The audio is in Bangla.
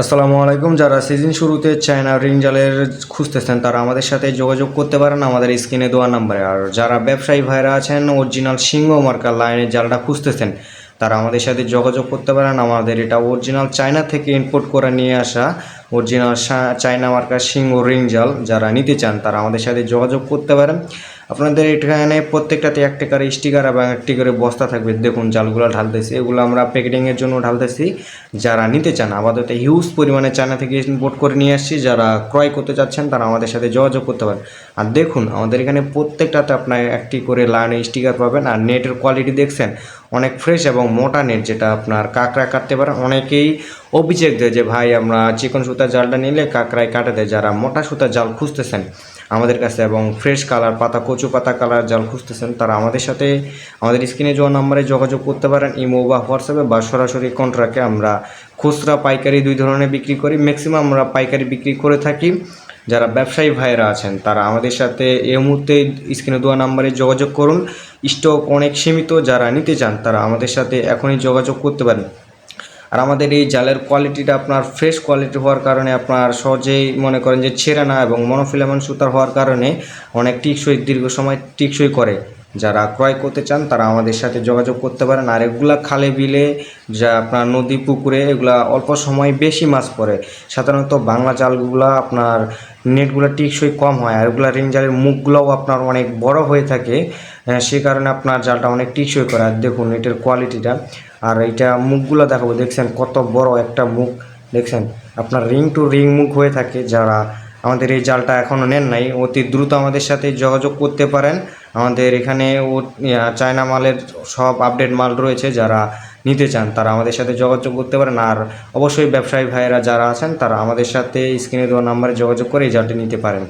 আসসালামু আলাইকুম। যারা সিজন শুরুতে চায়না রিং জালের খুঁজতেছেন তারা আমাদের সাথে যোগাযোগ করতে পারেন আমাদের স্ক্রিনে দেওয়া নাম্বারে। আর যারা ব্যবসায়ী ভাইরা আছেন অরিজিনাল সিংহ মার্কার লাইনের জালটা খুঁজতেছেন তারা আমাদের সাথে যোগাযোগ করতে পারেন। আমাদের এটা অরিজিনাল চায়না থেকে ইম্পোর্ট করে নিয়ে আসা অরিজিনাল চায়না মার্কার সিংহ রিং জাল। যারা নিতে চান তারা আমাদের সাথে যোগাযোগ করতে পারেন। আপনাদের এখানে প্রত্যেকটাতে একটা করে স্টিকার এবং একটি করে বস্তা থাকবে। দেখুন জালগুলো ঢালতেছি, এগুলো আমরা প্যাকেটিংয়ের জন্য ঢালতেছি। যারা নিতে চান আপাতত হিউজ পরিমাণে চায়না থেকে ইম্পোর্ট করে নিয়ে আসছি। যারা ক্রয় করতে চাচ্ছেন তারা আমাদের সাথে যোগাযোগ করতে পারেন। আর দেখুন আমাদের এখানে প্রত্যেকটাতে আপনার একটি করে লাইনে স্টিকার পাবেন। আর নেটের কোয়ালিটি দেখছেন অনেক ফ্রেশ এবং মোটা নেট, যেটা আপনার কাঁকড়া কাটতে পারেন। অনেকেই অভিযোগ দেয় যে ভাই আমরা চিকন সুতার জালটা নিলে কাঁকড়ায় কাটে দেয়। যারা মোটা সুতার জাল খুঁজতেছেন আমাদের কাছে এবং ফ্রেশ কালার পাতা কচু পাতা কালার জাল খুঁজতেছেন তারা আমাদের সাথে আমাদের স্ক্রিনে যাওয়া নম্বরে যোগাযোগ করতে পারেন। ইমো বা হোয়াটসঅ্যাপে বা সরাসরি কন্ট্রাক্টে। আমরা খুচরা পাইকারি দুই ধরনের বিক্রি করি, ম্যাক্সিমাম আমরা পাইকারি বিক্রি করে থাকি। যারা ব্যবসায়ী ভাইয়েরা আছেন তারা আমাদের সাথে এই মুহূর্তে স্ক্রিনে দেওয়া নাম্বারে যোগাযোগ করুন। স্টক অনেক সীমিত, যারা নিতে চান তারা আমাদের সাথে এখনই যোগাযোগ করতে পারেন। আর আমাদের এই জালের কোয়ালিটিটা আপনার ফ্রেশ কোয়ালিটি হওয়ার কারণে আপনার সহজেই মনে করেন যে ছেঁড়ে না, এবং মনোফিলামেন্ট সুতার হওয়ার কারণে অনেক টিকসই দীর্ঘ সময় টিকসই করে। যারা ক্রয় করতে চান তারা আমাদের সাথে যোগাযোগ করতে পারেন। আর এগুলা খালে বিলে যা আপনার নদী পুকুরে এগুলা অল্প সময় বেশি মাছ পড়ে। সাধারণত বাংলা জালগুলা আপনার নেটগুলো টিকসই কম হয়, আর এগুলা রিং জালের মুখগুলোও আপনার অনেক বড় হয়ে থাকে। সে কারণে আপনার জালটা অনেক টিকসই করে। আর দেখুন নেটের কোয়ালিটিটা। আর এইটা মুখগুলো দেখাবো, দেখছেন কত বড় একটা মুখ, দেখছেন আপনার রিং টু রিং মুখ হয়ে থাকে। যারা আমাদের এই জালটা এখনও নেন নাই অতি দ্রুত আমাদের সাথে যোগাযোগ করতে পারেন। আমাদের এখানে চায়না মালের সব আপডেট মাল রয়েছে। যারা নিতে চান তারা আমাদের সাথে যোগাযোগ করতে পারেন। আর অবশ্যই ব্যবসায়ী ভাইয়েরা যারা আছেন তারা আমাদের সাথে স্ক্রিনে দেওয়া নাম্বারে যোগাযোগ করে এই জালটি নিতে পারেন।